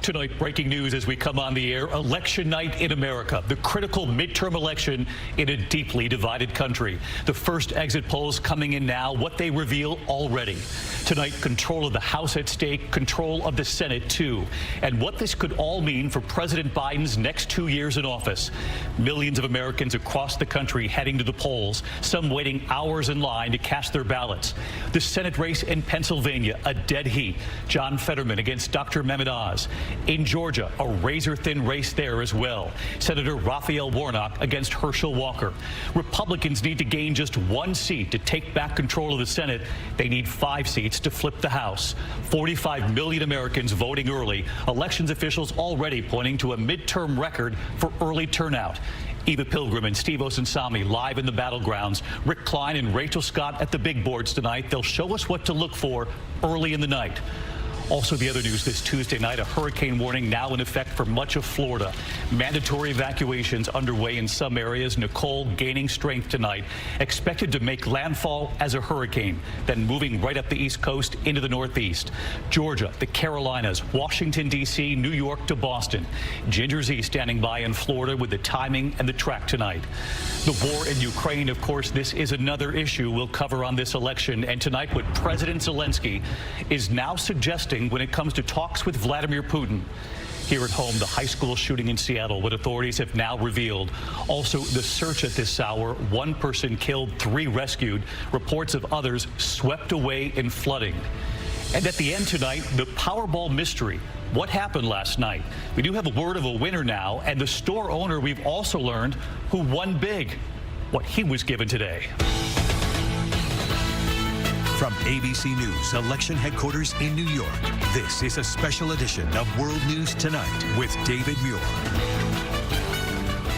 Tonight, breaking news as we come on the air. Election night in America. The critical midterm election in a deeply divided country. The first exit polls coming in now. What they reveal already. Tonight, control of the House at stake. Control of the Senate, too. And what this could all mean for President Biden's next 2 years in office. Millions of Americans across the country heading to the polls. Some waiting hours in line to cast their ballots. The Senate race in Pennsylvania, a dead heat. John Fetterman against Dr. Mehmet Oz. In Georgia, a razor-thin race there as well. Senator Raphael Warnock against Herschel Walker. Republicans need to gain just 1 seat to take back control of the Senate. They need 5 seats to flip the House. 45 million Americans voting early. Elections officials already pointing to a midterm record for early turnout. Eva Pilgrim and Steve Osensami live in the battlegrounds. Rick Klein and Rachel Scott at the big boards tonight. They'll show us what to look for early in the night. Also, the other news this Tuesday night, a hurricane warning now in effect for much of Florida. Mandatory evacuations underway in some areas. Nicole gaining strength tonight, expected to make landfall as a hurricane, then moving right up the East Coast into the Northeast. Georgia, the Carolinas, Washington, D.C., New York to Boston. Ginger Z standing by in Florida with the timing and the track tonight. The war in Ukraine, of course, this is another issue we'll cover on this election. And tonight, what President Zelensky is now suggesting when it comes to talks with Vladimir Putin. Here at home, the high school shooting in Seattle, what authorities have now revealed. Also, the search at this hour, 1 person killed, 3 rescued, reports of others swept away in flooding. And at the end tonight, the Powerball mystery. What happened last night? We do have a word of a winner now, and the store owner we've also learned who won big, what he was given today. From ABC News election headquarters in New York, this is a special edition of World News Tonight with David Muir.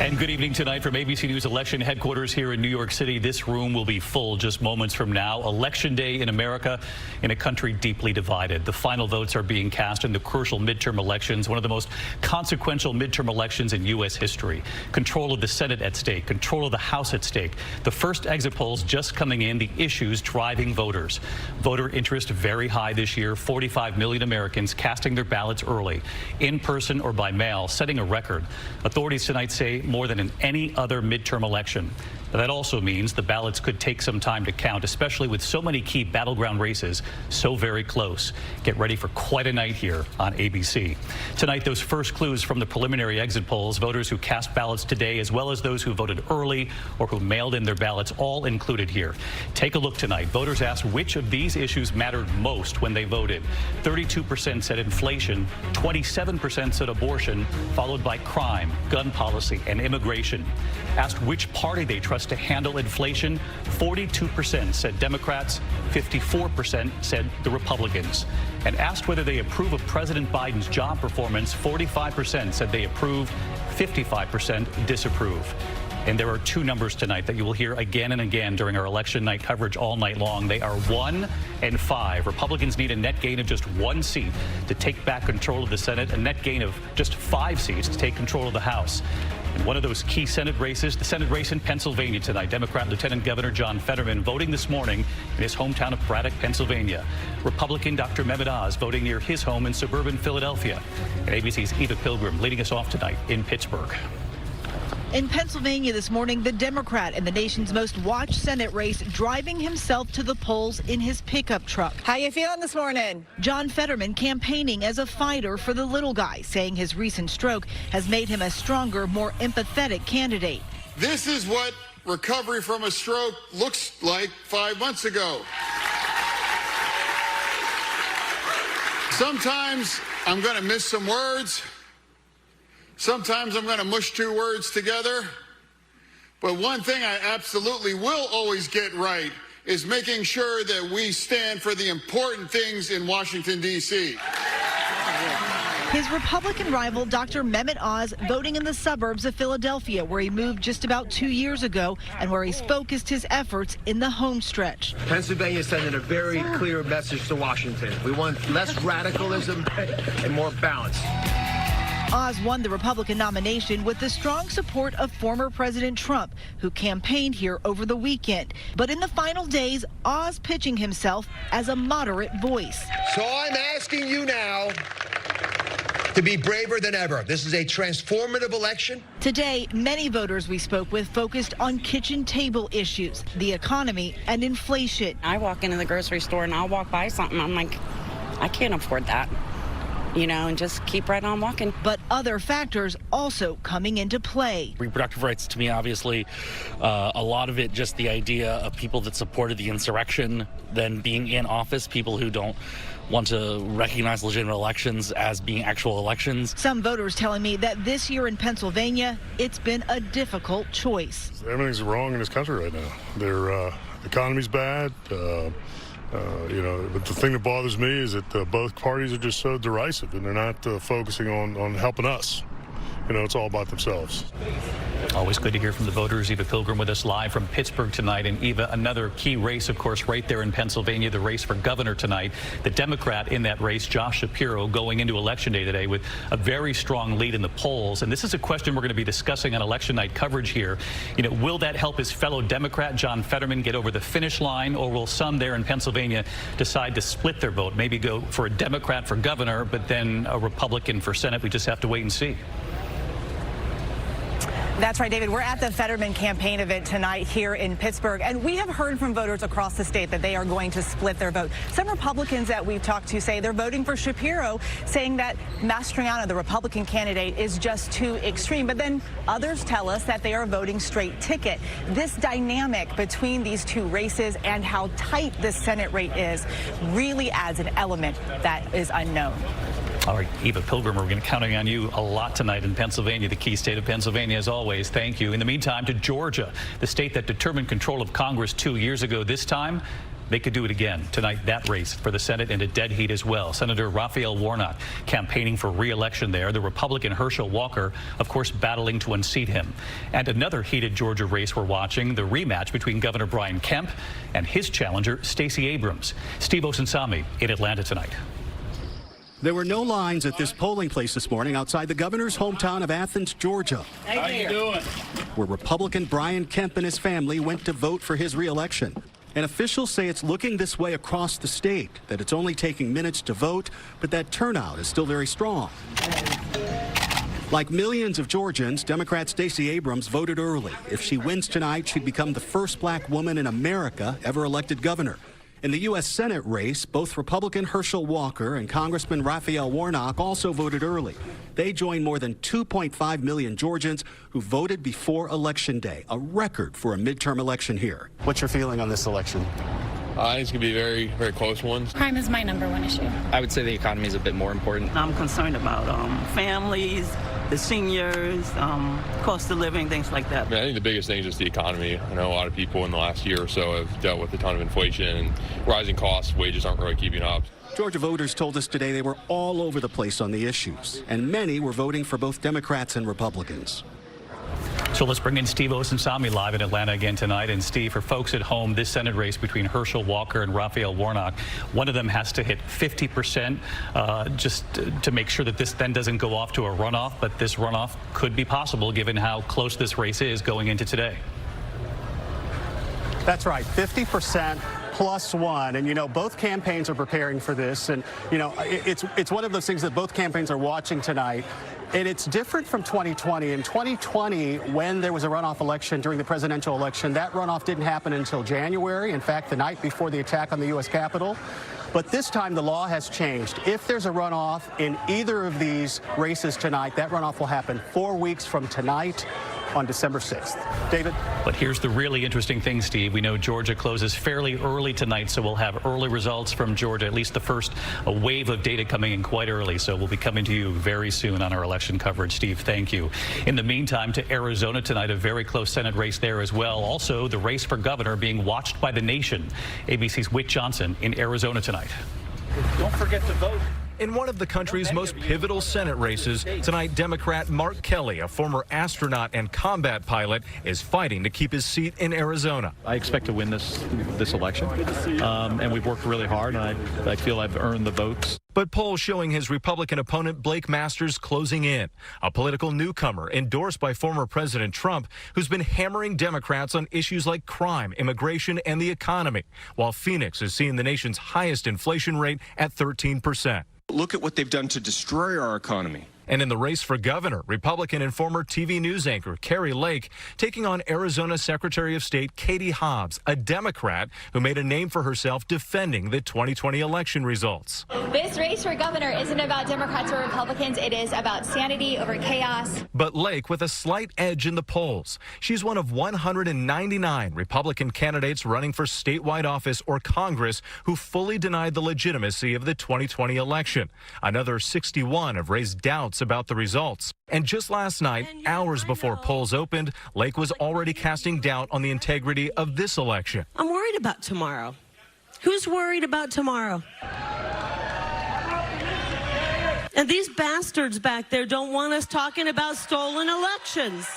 And good evening tonight from ABC News election headquarters here in New York City. This room will be full just moments from now. Election day in America in a country deeply divided. The final votes are being cast in the crucial midterm elections, one of the most consequential midterm elections in U.S. history. Control of the Senate at stake, control of the House at stake. The first exit polls just coming in, the issues driving voters. Voter interest very high this year. 45 million Americans casting their ballots early, in person or by mail, setting a record. Authorities tonight say more than in any other midterm election. But that also means the ballots could take some time to count, especially with so many key battleground races so very close. Get ready for quite a night here on ABC. Tonight, those first clues from the preliminary exit polls, voters who cast ballots today, as well as those who voted early or who mailed in their ballots, all included here. Take a look tonight. Voters asked which of these issues mattered most when they voted. 32% said inflation, 27% said abortion, followed by crime, gun policy, and immigration. Asked which party they trust to handle inflation, 42% said Democrats, 54% said the Republicans. And asked whether they approve of President Biden's job performance, 45% said they approve, 55% disapprove. And there are 2 numbers tonight that you will hear again and again during our election night coverage all night long. They are 1 and 5. Republicans need a net gain of just 1 seat to take back control of the Senate, a net gain of just 5 seats to take control of the House. And one of those key Senate races, the Senate race in Pennsylvania tonight. Democrat Lieutenant Governor John Fetterman voting this morning in his hometown of Braddock, Pennsylvania. Republican Dr. Mehmet Oz voting near his home in suburban Philadelphia. And ABC's Eva Pilgrim leading us off tonight in Pittsburgh. In Pennsylvania this morning, the Democrat in the nation's most watched Senate race driving himself to the polls in his pickup truck. How you feeling this morning? John Fetterman campaigning as a fighter for the little guy, saying his recent stroke has made him a stronger, more empathetic candidate. This is what recovery from a stroke looks like 5 months ago. Sometimes I'm going to miss some words. Sometimes I'm going to mush 2 words together. But one thing I absolutely will always get right is making sure that we stand for the important things in Washington, D.C. His Republican rival, Dr. Mehmet Oz, voting in the suburbs of Philadelphia, where he moved just about 2 years ago and where he's focused his efforts in the home stretch. Pennsylvania is sending a very clear message to Washington. We want less radicalism and more balance. Oz won the Republican nomination with the strong support of former President Trump, who campaigned here over the weekend. But in the final days, Oz pitching himself as a moderate voice. So I'm asking you now to be braver than ever. This is a transformative election. Today, many voters we spoke with focused on kitchen table issues, the economy, and inflation. I walk into the grocery store and I'll walk by something. I'm like, I can't afford that, and just keep right on walking. But other factors also coming into play. Reproductive rights, to me, obviously, a lot of it just the idea of people that supported the insurrection then being in office, people who don't want to recognize legitimate elections as being actual elections. Some voters telling me that this year in Pennsylvania, it's been a difficult choice. Everything's wrong in this country right now. Their economy's bad. But the thing that bothers me is that both parties are just so derisive, and they're not focusing on helping us. It's all about themselves. Always good to hear from the voters. Eva Pilgrim with us live from Pittsburgh tonight. And Eva, another key race, of course, right there in Pennsylvania, the race for governor tonight. The Democrat in that race, Josh Shapiro, going into Election Day today with a very strong lead in the polls. And this is a question we're going to be discussing on election night coverage here. Will that help his fellow Democrat, John Fetterman, get over the finish line, or will some there in Pennsylvania decide to split their vote, maybe go for a Democrat for governor, but then a Republican for Senate? We just have to wait and see. That's right, David. We're at the Fetterman campaign event tonight here in Pittsburgh, and we have heard from voters across the state that they are going to split their vote. Some Republicans that we've talked to say they're voting for Shapiro, saying that Mastriano, the Republican candidate, is just too extreme. But then others tell us that they are voting straight ticket. This dynamic between these two races and how tight the Senate race is really adds an element that is unknown. All right, Eva Pilgrim, we're going to be counting on you a lot tonight in Pennsylvania, the key state of Pennsylvania, as always. Thank you. In the meantime, to Georgia, the state that determined control of Congress 2 years ago. This time, they could do it again. Tonight, that race for the Senate in a dead heat as well. Senator Raphael Warnock campaigning for re-election there. The Republican Herschel Walker, of course, battling to unseat him. And another heated Georgia race we're watching, the rematch between Governor Brian Kemp and his challenger, Stacey Abrams. Steve Osunsami in Atlanta tonight. There were no lines at this polling place this morning outside the governor's hometown of Athens, Georgia. How you doing? Where Republican Brian Kemp and his family went to vote for his re-election. And officials say it's looking this way across the state, that it's only taking minutes to vote, but that turnout is still very strong. Like millions of Georgians, Democrat Stacey Abrams voted early. If she wins tonight, she'd become the first black woman in America ever elected governor. In the U.S. Senate race, both Republican Herschel Walker and Congressman Raphael Warnock also voted early. They joined more than 2.5 million Georgians who voted before Election Day, a record for a midterm election here. What's your feeling on this election? I think it's going to be a very, very close one. Crime is my #1 issue. I would say the economy is a bit more important. I'm concerned about families, the seniors, cost of living, things like that. I think the biggest thing is just the economy. I know a lot of people in the last year or so have dealt with a ton of inflation and rising costs. Wages aren't really keeping up. Georgia voters told us today they were all over the place on the issues, and many were voting for both Democrats and Republicans. So let's bring in Steve Osunsami live in Atlanta again tonight. And Steve, for folks at home, this Senate race between Herschel Walker and Raphael Warnock, one of them has to hit 50% just to make sure that this then doesn't go off to a runoff. But this runoff could be possible given how close this race is going into today. That's right, 50% +1. And, both campaigns are preparing for this. And, it's one of those things that both campaigns are watching tonight. And it's different from 2020. In 2020, when there was a runoff election during the presidential election, that runoff didn't happen until January. In fact, the night before the attack on the U.S. Capitol. But this time, the law has changed. If there's a runoff in either of these races tonight, that runoff will happen 4 weeks from tonight on December 6th. David? But here's the really interesting thing, Steve. We know Georgia closes fairly early tonight, so we'll have early results from Georgia, at least the first wave of data coming in quite early. So we'll be coming to you very soon on our election coverage. Steve, thank you. In the meantime, to Arizona tonight, a very close Senate race there as well. Also, the race for governor being watched by the nation. ABC's Wick Johnson in Arizona tonight. Don't forget to vote. In one of the country's most pivotal Senate races, tonight Democrat Mark Kelly, a former astronaut and combat pilot, is fighting to keep his seat in Arizona. I expect to win this election, and we've worked really hard, and I feel I've earned the votes. But polls showing his Republican opponent Blake Masters closing in, a political newcomer endorsed by former President Trump, who's been hammering Democrats on issues like crime, immigration, and the economy, while Phoenix is seeing the nation's highest inflation rate at 13%. Look at what they've done to destroy our economy. And in the race for governor, Republican and former TV news anchor Kari Lake taking on Arizona Secretary of State Katie Hobbs, a Democrat who made a name for herself defending the 2020 election results. This race for governor isn't about Democrats or Republicans. It is about sanity over chaos. But Lake with a slight edge in the polls. She's one of 199 Republican candidates running for statewide office or Congress who fully denied the legitimacy of the 2020 election. Another 61 have raised doubts about the results. And just last night, hours before polls opened, Lake was already casting doubt on the integrity of this election. I'm worried about tomorrow. Who's worried about tomorrow? And these bastards back there don't want us talking about stolen elections.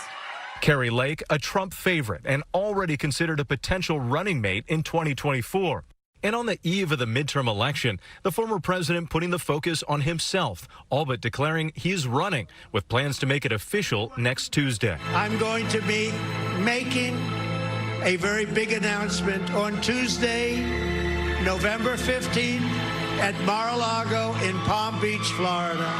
Kari Lake, a Trump favorite and already considered a potential running mate in 2024. And on the eve of the midterm election, the former president putting the focus on himself, all but declaring he's running, with plans to make it official next Tuesday. I'm going to be making a very big announcement on Tuesday, November 15th at Mar-a-Lago in Palm Beach, Florida.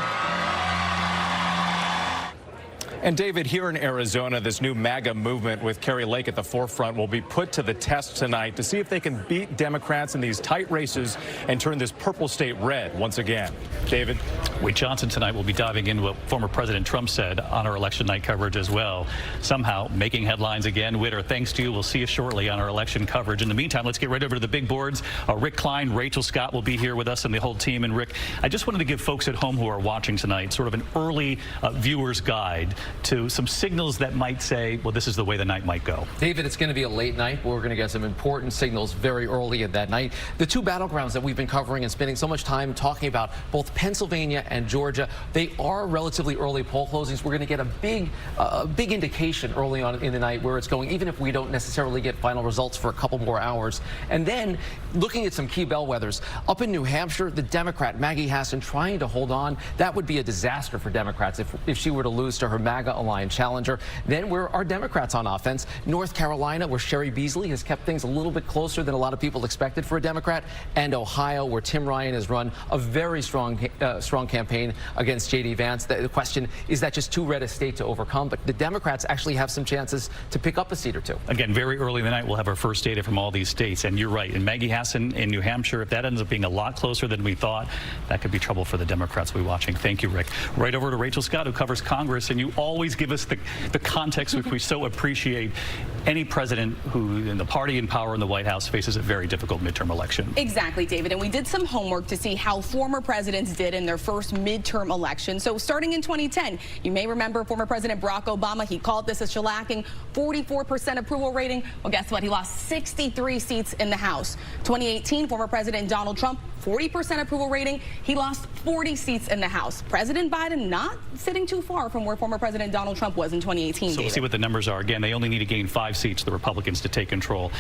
And David, here in Arizona, this new MAGA movement with Kari Lake at the forefront will be put to the test tonight to see if they can beat Democrats in these tight races and turn this purple state red once again. David? Wade Johnson tonight will be diving into what former President Trump said on our election night coverage as well. Somehow making headlines again. Witter, thanks to you. We'll see you shortly on our election coverage. In the meantime, let's get right over to the big boards. Rick Klein, Rachel Scott will be here with us and the whole team. And Rick, I just wanted to give folks at home who are watching tonight sort of an early viewer's guide to some signals that might say, well, this is the way the night might go. David, it's going to be a late night. We're going to get some important signals very early in that night. The two battlegrounds that we've been covering and spending so much time talking about, both Pennsylvania and Georgia, they are relatively early poll closings. We're going to get a big indication early on in the night where it's going, even if we don't necessarily get final results for a couple more hours. And then looking at some key bellwethers. Up in New Hampshire, the Democrat Maggie Hassan trying to hold on. That would be a disaster for Democrats if she were to lose to her MAGA alliance challenger. Then where are Democrats on offense? North Carolina, where Sherry Beasley has kept things a little bit closer than a lot of people expected for a Democrat, and Ohio, where Tim Ryan has run a very strong campaign against J.D. Vance. The question, is that just too red a state to overcome? But the Democrats actually have some chances to pick up a seat or two. Again, very early in the night, we'll have our first data from all these states. And you're right. And Maggie Hassan in New Hampshire, if that ends up being a lot closer than we thought, that could be trouble for the Democrats we'll be watching. Thank you, Rick. Right over to Rachel Scott, who covers Congress. And you always give us the context which we so appreciate. Any president who in the party in power in the White House faces a very difficult midterm election. Exactly, David. And we did some homework to see how former presidents did in their first midterm election. So starting in 2010, you may remember former President Barack Obama. He called this a shellacking, 44% approval rating. Well, guess what? He lost 63 seats in the House. 2018, former President Donald Trump, 40% approval rating. He lost 40 seats in the House. President Biden not sitting too far from where former President Donald Trump was in 2018. So we'll see what the numbers are. Again, they only need to gain 5 seats, the Republicans, to take control.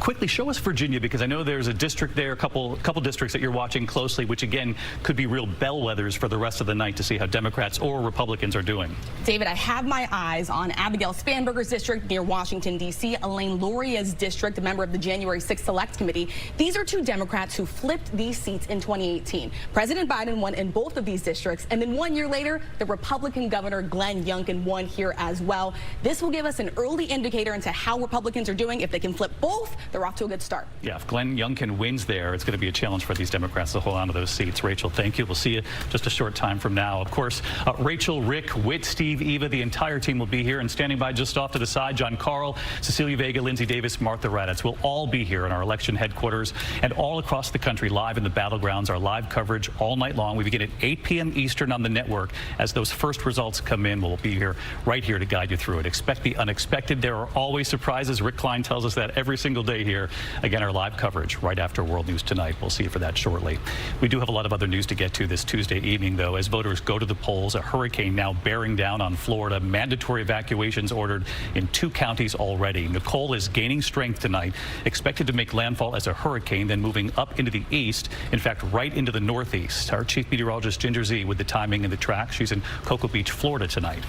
Quickly, show us Virginia, because I know there's a district there, a couple districts that you're watching closely, which again could be real bellwethers for the rest of the night to see how Democrats or Republicans are doing. David, I have my eyes on Abigail Spanberger's district near Washington, D.C., Elaine Luria's district, a member of the January 6th Select Committee. These are two Democrats who flipped these seats in 2018. President Biden won in both of these districts, and then 1 year later, the Republican governor Glenn Youngkin won here as well. This will give us an early indicator into how Republicans are doing. If they can flip both, they're off to a good start. Yeah, if Glenn Youngkin wins there, it's going to be a challenge for these Democrats to hold on to those seats. Rachel, thank you. We'll see you just a short time from now. Of course, Rachel, Rick, Whit, Steve, Eva, the entire team will be here, and standing by just off to the side, John Carl, Cecilia Vega, Lindsay Davis, Martha Raddatz. We'll all be here in our election headquarters and all across the country live in the battlegrounds. Our live coverage all night long. We begin at 8 p.m. Eastern on the network. As those first results come in, we'll be here right here to guide you through it. Expect the unexpected. There are always surprises. Rick Klein tells us that every single day here. Again, our live coverage right after World News Tonight. We'll see you for that shortly. We do have a lot of other news to get to this Tuesday evening, though, as voters go to the polls. A hurricane now bearing down on Florida. Mandatory evacuations ordered in 2 counties already. Nicole is gaining strength tonight, expected to make landfall as a hurricane, then moving up into the east In fact, right into the northeast. Our chief meteorologist Ginger Z with the timing and the track. She's in Cocoa Beach, Florida tonight.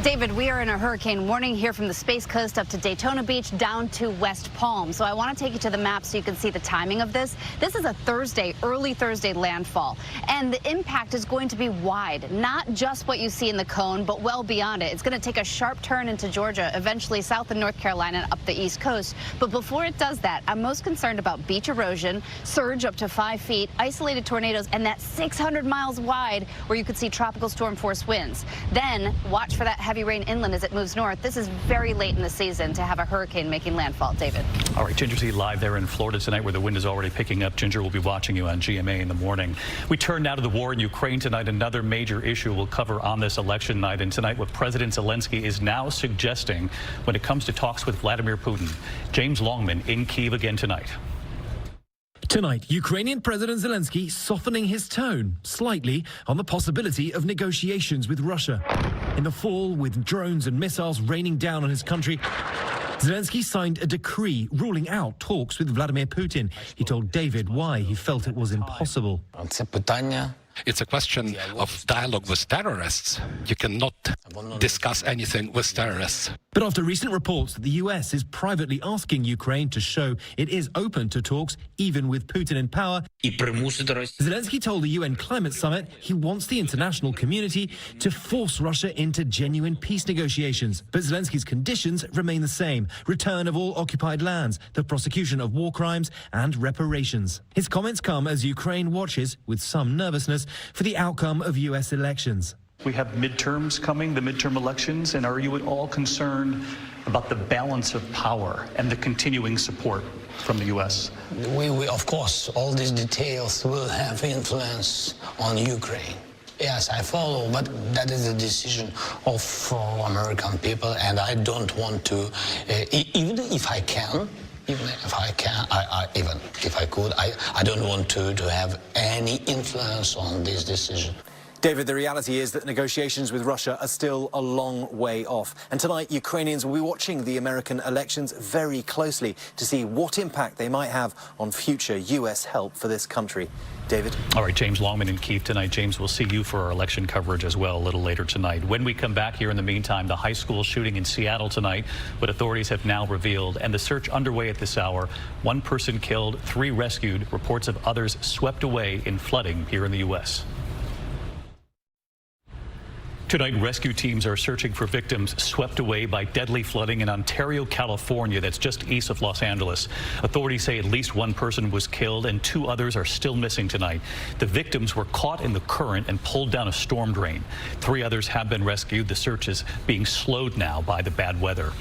David, we are in a hurricane warning here from the Space Coast up to Daytona Beach down to West Palm. So I want to take you to the map so you can see the timing of this. This is a Thursday, early Thursday landfall. And the impact is going to be wide, not just what you see in the cone, but well beyond it. It's going to take a sharp turn into Georgia, eventually South and North Carolina and up the East Coast. But before it does that, I'm most concerned about beach erosion, surge up to 5 feet, isolated tornadoes, and that 600 miles wide where you could see tropical storm force winds. Then watch for that heavy rain inland as it moves north. This is very late in the season to have a hurricane making landfall. David. All right, Ginger Z live there in Florida tonight where the wind is already picking up. Ginger will be watching you on GMA in the morning. We turn now to the war in Ukraine tonight. Another major issue we'll cover on this election night. And tonight what President Zelensky is now suggesting when it comes to talks with Vladimir Putin. James Longman in Kyiv again tonight. Tonight, Ukrainian President Zelensky softening his tone slightly on the possibility of negotiations with Russia. In the fall, with drones and missiles raining down on his country, Zelensky signed a decree ruling out talks with Vladimir Putin. He told David why he felt it was impossible. It's a question of dialogue with terrorists. You cannot discuss anything with terrorists. But after recent reports that the US is privately asking Ukraine to show it is open to talks, even with Putin in power, Zelensky told the UN climate summit he wants the international community to force Russia into genuine peace negotiations. But Zelensky's conditions remain the same: return of all occupied lands, the prosecution of war crimes, and reparations. His comments come as Ukraine watches, with some nervousness, for the outcome of US elections. We have midterms coming, the midterm elections, and are you at all concerned about the balance of power and the continuing support from the U.S.? We of course, all these details will have influence on Ukraine. Yes, I follow, but that is a decision of American people, and I don't want to, even if I can, even if I could, I don't want to have any influence on this decision. David, the reality is that negotiations with Russia are still a long way off. And tonight, Ukrainians will be watching the American elections very closely to see what impact they might have on future U.S. help for this country. David? All right, James Longman in Kyiv tonight. James, we'll see you for our election coverage as well a little later tonight. When we come back here in the meantime, the high school shooting in Seattle tonight, what authorities have now revealed, and the search underway at this hour. 1 person killed, 3 rescued, reports of others swept away in flooding here in the U.S. Tonight, rescue teams are searching for victims swept away by deadly flooding in Ontario, California. That's just east of Los Angeles. Authorities say at least 1 person was killed and 2 others are still missing tonight. The victims were caught in the current and pulled down a storm drain. 3 others have been rescued. The search is being slowed now by the bad weather.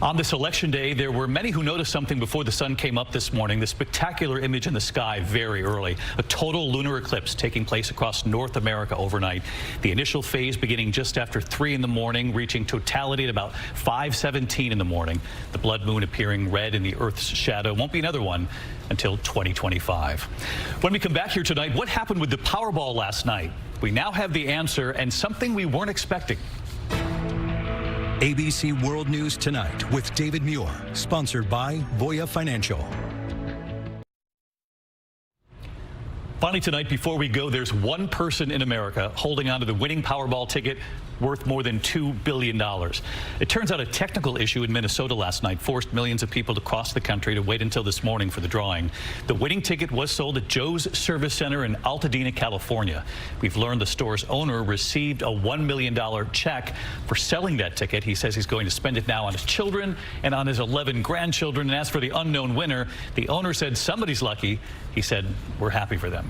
On this election day, there were many who noticed something before the sun came up this morning. The spectacular image in the sky very early. A total lunar eclipse taking place across North America overnight. The initial phase beginning just after 3 in the morning, reaching totality at about 5:17 in the morning. The blood moon appearing red in the Earth's shadow. Won't be another one until 2025. When we come back here tonight, what happened with the Powerball last night? We now have the answer and something we weren't expecting. ABC World News Tonight with David Muir, sponsored by Voya Financial. Finally tonight, before we go, there's 1 person in America holding on to the winning Powerball ticket worth more than $2 billion. It turns out a technical issue in Minnesota last night forced millions of people across the country to wait until this morning for the drawing. The winning ticket was sold at Joe's Service Center in Altadena, California. We've learned the store's owner received a $1 million check for selling that ticket. He says he's going to spend it now on his children and on his 11 grandchildren. And as for the unknown winner, the owner said somebody's lucky. He said, we're happy for them.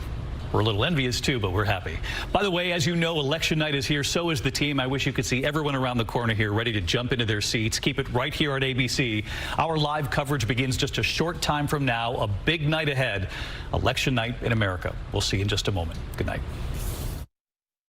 We're a little envious, too, but we're happy. By the way, as you know, election night is here. So is the team. I wish you could see everyone around the corner here ready to jump into their seats. Keep it right here at ABC. Our live coverage begins just a short time from now. A big night ahead. Election night in America. We'll see you in just a moment. Good night.